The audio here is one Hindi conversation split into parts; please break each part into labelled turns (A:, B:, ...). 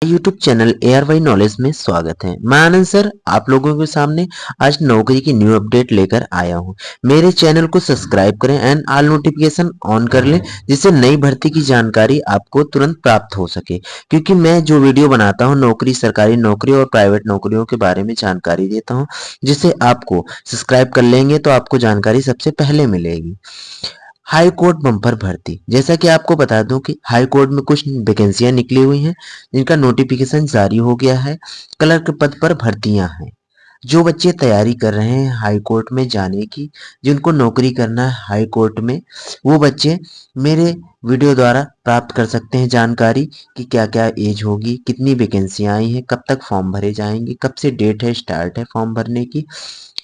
A: यूट्यूब चैनल ARY नॉलेज में स्वागत है। मैं आनंद सर आप लोगों के सामने आज नौकरी की न्यू अपडेट लेकर आया हूं। मेरे चैनल को सब्सक्राइब करें एंड ऑल नोटिफिकेशन ऑन कर लें, जिससे नई भर्ती की जानकारी आपको तुरंत प्राप्त हो सके। क्योंकि मैं जो वीडियो बनाता हूं नौकरी, सरकारी नौकरी और प्राइवेट नौकरियों के बारे में जानकारी देता हूं, जिससे आपको सब्सक्राइब कर लेंगे तो आपको जानकारी सबसे पहले मिलेगी। हाई कोर्ट बम्पर भर्ती, जैसा कि आपको बता दूं कि हाई कोर्ट में कुछ वैकेंसियां निकली हुई हैं जिनका नोटिफिकेशन जारी हो गया है। क्लर्क पद पर भर्तियां हैं। जो बच्चे तैयारी कर रहे हैं हाई कोर्ट में जाने की, जिनको नौकरी करना है हाई कोर्ट में, वो बच्चे मेरे वीडियो द्वारा प्राप्त कर सकते हैं जानकारी कि क्या क्या एज होगी, कितनी वैकेंसियां आई हैं, कब तक फॉर्म भरे जाएंगे, कब से डेट है स्टार्ट है फॉर्म भरने की,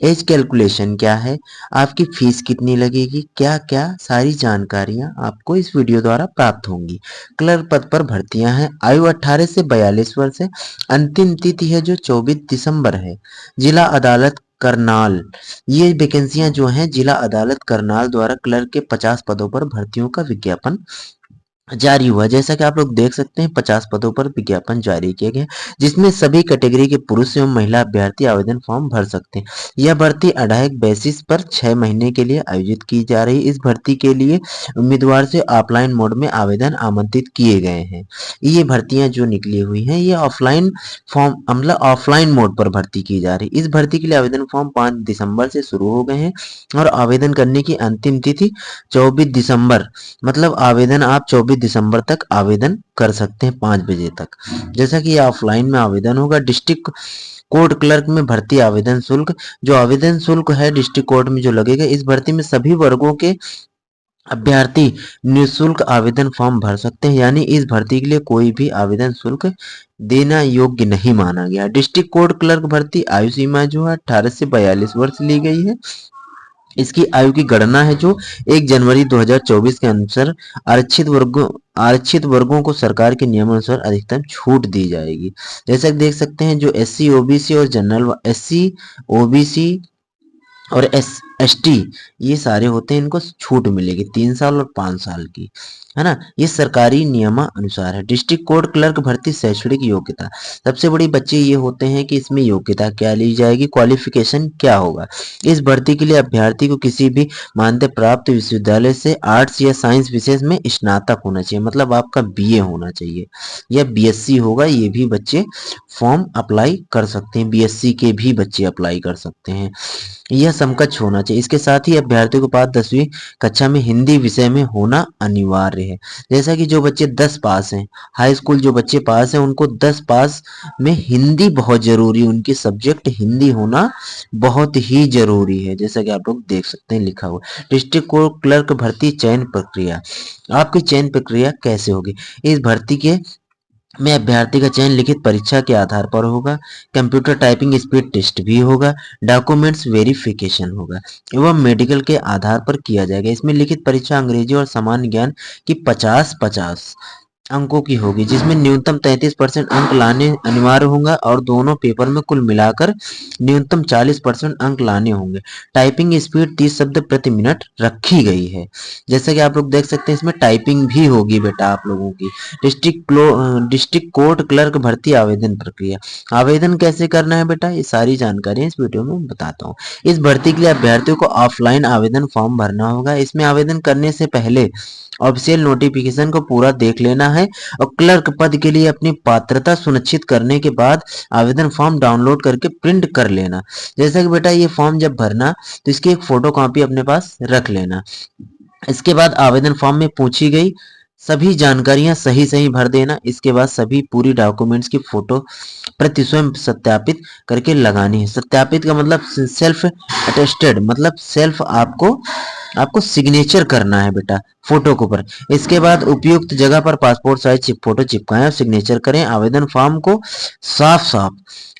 A: एज कैलकुलेशन क्या है, आपकी फीस कितनी लगेगी, क्या क्या सारी जानकारियां आपको इस वीडियो द्वारा प्राप्त होंगी। क्लर्क पद पर भर्तियां हैं। आयु 18 से 42 वर्ष है। अंतिम तिथि है जो 24 दिसंबर है। जिला अदालत करनाल, ये वैकेंसियां जो हैं जिला अदालत करनाल द्वारा क्लर्क के 50 पदों पर भर्तियों का विज्ञापन जारी हुआ। जैसा कि आप लोग देख सकते हैं 50 पदों पर विज्ञापन जारी किए गए, जिसमें सभी कैटेगरी के पुरुष एवं महिला अभ्यर्थी आवेदन फॉर्म भर सकते हैं। यह भर्ती अढ़ाई बेसिस पर 6 महीने के लिए आयोजित की जा रही है। इस भर्ती के लिए उम्मीदवार से ऑफलाइन मोड में आवेदन आमंत्रित किए गए हैं। ये भर्तियां जो निकली हुई हैं ये ऑफलाइन फॉर्म मतलब ऑफलाइन मोड पर भर्ती की जा रही है। इस भर्ती के लिए आवेदन फॉर्म 5 दिसंबर से शुरू हो गए हैं और आवेदन करने की अंतिम तिथि 24 दिसंबर, मतलब आवेदन आप 24 दिसंबर तक आवेदन कर सकते हैं 5 बजे तक। जैसा कि ऑफलाइन में आवेदन होगा। डिस्ट्रिक्ट कोर्ट क्लर्क में भर्ती आवेदन शुल्क, जो आवेदन शुल्क है डिस्ट्रिक्ट कोर्ट में जो लगेगा, इस भर्ती में सभी वर्गों के अभ्यर्थी निःशुल्क आवेदन फॉर्म भर सकते हैं। यानी इस भर्ती के लिए कोई भी आवेदन शुल्क देना योग्य नहीं माना गया। डिस्ट्रिक्ट कोर्ट क्लर्क भर्ती आयु सीमा जो है 18 से 42 वर्ष ली गई है। इसकी आयु की गणना है जो 1 जनवरी 2024 के अनुसार आरक्षित वर्गों को सरकार के नियमानुसार अधिकतम छूट दी जाएगी। जैसा कि देख सकते हैं जो SC OBC और जनरल SC OBC और ST ये सारे होते हैं, इनको छूट मिलेगी 3 साल और 5 साल की, है ना। ये सरकारी नियमानुसार है। डिस्ट्रिक्ट कोर्ट क्लर्क भर्ती शैक्षणिक योग्यता, सबसे बड़ी बच्चे ये होते हैं कि इसमें योग्यता क्या ली जाएगी, क्वालिफिकेशन क्या होगा। इस भर्ती के लिए अभ्यर्थी को किसी भी मान्यता प्राप्त विश्वविद्यालय से आर्ट्स या साइंस विषय में स्नातक होना चाहिए, मतलब आपका BA होना चाहिए या BSc होगा। ये भी बच्चे फॉर्म अप्लाई कर सकते हैं, BSc के भी बच्चे अप्लाई कर सकते हैं। यह समकक्ष होना चाहिए। इसके साथ ही अभ्यर्थियों के पास 10वीं कक्षा में हिंदी विषय में होना अनिवार्य है। जैसा कि जो बच्चे 10 पास हैं, हाई स्कूल जो बच्चे पास हैं, उनको 10 पास में हिंदी बहुत जरूरी, उनकी सब्जेक्ट हिंदी होना बहुत ही जरूरी है। जैसा कि आप लोग देख सकते हैं लिखा हुआ। डिस्ट्रिक्ट कोर्ट क्लर्क भर्ती चयन प्रक्रिया, आपकी चयन प्रक्रिया कैसे होगी। इस भर्ती के में अभ्यर्थी का चयन लिखित परीक्षा के आधार पर होगा। कंप्यूटर टाइपिंग स्पीड टेस्ट भी होगा। डॉक्यूमेंट्स वेरिफिकेशन होगा एवं मेडिकल के आधार पर किया जाएगा। इसमें लिखित परीक्षा अंग्रेजी और सामान्य ज्ञान की 50-50 अंकों की होगी, जिसमें न्यूनतम 33% अंक लाने अनिवार्य होंगे और दोनों पेपर में कुल मिलाकर न्यूनतम 40% अंक लाने होंगे। टाइपिंग स्पीड 30 शब्द प्रति मिनट रखी गई है। जैसा कि आप लोग देख सकते हैं इसमें टाइपिंग भी होगी बेटा आप लोगों की। डिस्ट्रिक्ट कोर्ट क्लर्क भर्ती आवेदन प्रक्रिया, आवेदन कैसे करना है बेटा, ये सारी जानकारी इस वीडियो में बताता हूँ। इस भर्ती के लिए अभ्यर्थियों को ऑफलाइन आवेदन फॉर्म भरना होगा। इसमें आवेदन करने से पहले ऑफिशियल नोटिफिकेशन को पूरा देख लेना है और क्लर्क पद के लिए अपनी पात्रता सुनिश्चित करने के बाद आवेदन फॉर्म डाउनलोड करके प्रिंट कर लेना। जैसा कि बेटा ये फॉर्म जब भरना तो इसकी एक फोटो कॉपी अपने पास रख लेना। इसके बाद आवेदन फॉर्म में पूछी गई सभी जानकारियां सही सही भर देना। इसके बाद सभी पूरी डॉक्यूमेंट्स की फोटो प्रति स्वयं सत्यापित करके लगानी है। सत्यापित का मतलब सेल्फ अटेस्टेड, मतलब सेल्फ आपको सिग्नेचर करना है बेटा फोटो के ऊपर। इसके बाद उपयुक्त जगह पर पासपोर्ट साइज फोटो चिपकाएं और सिग्नेचर करें। आवेदन फॉर्म को साफ साफ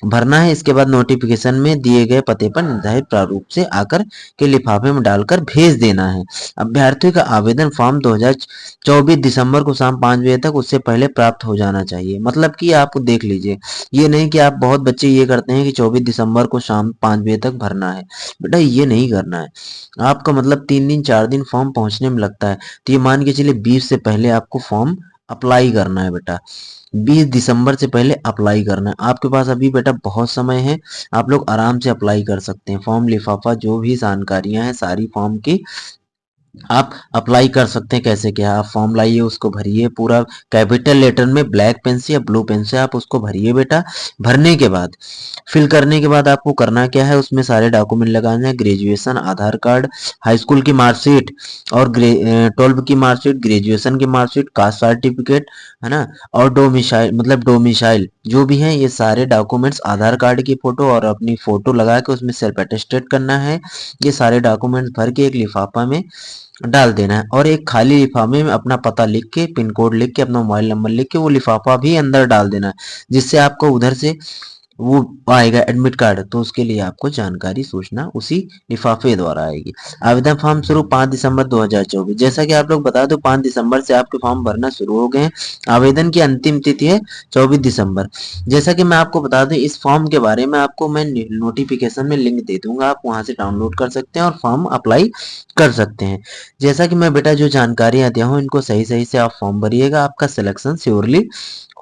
A: भरना है। इसके बाद नोटिफिकेशन में दिए गए पते पर निर्धारित प्रारूप से आकर के लिफाफे में डालकर भेज देना है। अभ्यर्थियों का आवेदन फॉर्म 2024 दिसंबर को शाम 5 बजे तक उससे पहले प्राप्त हो जाना चाहिए। मतलब कि आप देख लीजिए, ये नहीं कि आप बहुत बच्चे ये करते हैं कि 24 दिसंबर को शाम 5 बजे तक भरना है, बेटा ये नहीं करना है। आपका मतलब 3 दिन 4 दिन फॉर्म पहुंचने में लगता है, तो ये मान के चलिए 20 से पहले आपको फॉर्म अप्लाई करना है बेटा। 20 दिसंबर से पहले अप्लाई करना है। आपके पास अभी बेटा बहुत समय है, आप लोग आराम से अप्लाई कर सकते हैं। फॉर्म लिफाफा जो भी जानकारियां हैं सारी फॉर्म की आप अप्लाई कर सकते हैं। कैसे क्या, आप फॉर्म लाइए, उसको भरिए, पूरा कैपिटल लेटर में ब्लैक पेन से या ब्लू पेन से आप उसको भरिए बेटा। भरने के बाद फिल करने के बाद आपको करना क्या है, उसमें सारे डॉक्यूमेंट लगाने हैं, ग्रेजुएशन, आधार कार्ड, हाई स्कूल की मार्कशीट और 12 की मार्कशीट, ग्रेजुएशन की मार्कशीट, कास्ट सर्टिफिकेट, है ना, और डोमिसाइल मतलब डोमिसाइल जो भी है, ये सारे डॉक्यूमेंट्स, आधार कार्ड की फोटो और अपनी फोटो लगा के उसमें सेल्फ अटेस्टेड करना है। ये सारे डॉक्यूमेंट्स भर के एक लिफाफा में डाल देना है और एक खाली लिफाफे में अपना पता लिख के, पिन कोड लिख के, अपना मोबाइल नंबर लिख के वो लिफाफा भी अंदर डाल देना है, जिससे आपको उधर से वो आएगा एडमिट कार्ड, तो उसके लिए आपको जानकारी सूचना उसी लिफाफे द्वारा आएगी। आवेदन फॉर्म शुरू 5 दिसंबर 2024। जैसा कि आप लोग बता दो 5 दिसंबर से आपके फॉर्म भरना शुरू हो गए हैं। आवेदन की अंतिम तिथि है 24 दिसंबर। जैसा कि मैं आपको बता दूं इस फॉर्म के बारे में, आपको मैं नोटिफिकेशन में लिंक दे दूंगा, आप वहां से डाउनलोड कर सकते हैं और फॉर्म अप्लाई कर सकते हैं। जैसा कि मैं बेटा जो जानकारियां दिया हूं इनको सही सही से आप फॉर्म भरिएगा, आपका सिलेक्शन श्योरली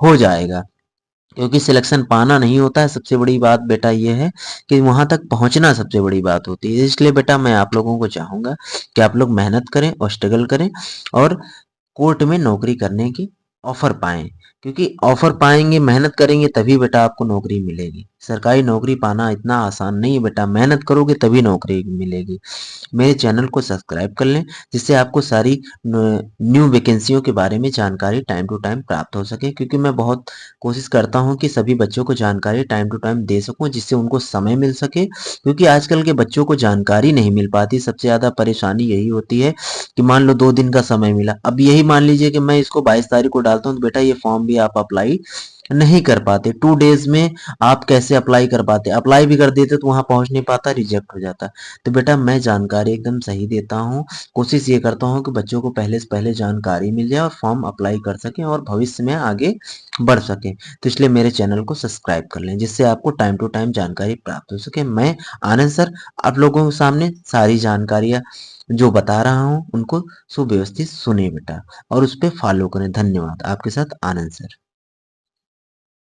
A: हो जाएगा। क्योंकि सिलेक्शन पाना नहीं होता है, सबसे बड़ी बात बेटा ये है कि वहां तक पहुंचना सबसे बड़ी बात होती है। इसलिए बेटा मैं आप लोगों को चाहूंगा कि आप लोग मेहनत करें और स्ट्रगल करें और कोर्ट में नौकरी करने की ऑफर पाएं। क्योंकि ऑफर पाएंगे, मेहनत करेंगे तभी बेटा आपको नौकरी मिलेगी। सरकारी नौकरी पाना इतना आसान नहीं है बेटा, मेहनत करोगे तभी नौकरी मिलेगी। मेरे चैनल को सब्सक्राइब कर लें, जिससे आपको सारी न्यू वैकेंसियों के बारे में जानकारी टाइम टू टाइम प्राप्त हो सके। क्योंकि मैं बहुत कोशिश करता हूं कि सभी बच्चों को जानकारी टाइम टू टाइम दे सकूं, जिससे उनको समय मिल सके। क्योंकि आजकल के बच्चों को जानकारी नहीं मिल पाती, सबसे ज्यादा परेशानी यही होती है कि मान लो 2 दिन का समय मिला, अब यही मान लीजिए कि मैं इसको 22 तारीख को डालता हूँ, तो बेटा ये फॉर्म भी आप अप्लाई नहीं कर पाते। 2 डेज में आप कैसे अप्लाई कर पाते, अप्लाई भी कर देते तो वहां पहुंच नहीं पाता, रिजेक्ट हो जाता। तो बेटा मैं जानकारी एकदम सही देता हूँ, कोशिश ये करता हूँ कि बच्चों को पहले से पहले जानकारी मिल जाए और फॉर्म अप्लाई कर सकें और भविष्य में आगे बढ़ सके। तो इसलिए मेरे चैनल को सब्सक्राइब कर लें, जिससे आपको टाइम टू टाइम जानकारी प्राप्त हो सके। मैं आनंद सर आप लोगों के सामने सारी जानकारियां जो बता रहा हूं उनको सुव्यवस्थित सुने बेटा और उस पर फॉलो करें। धन्यवाद। आपके साथ आनंद सर।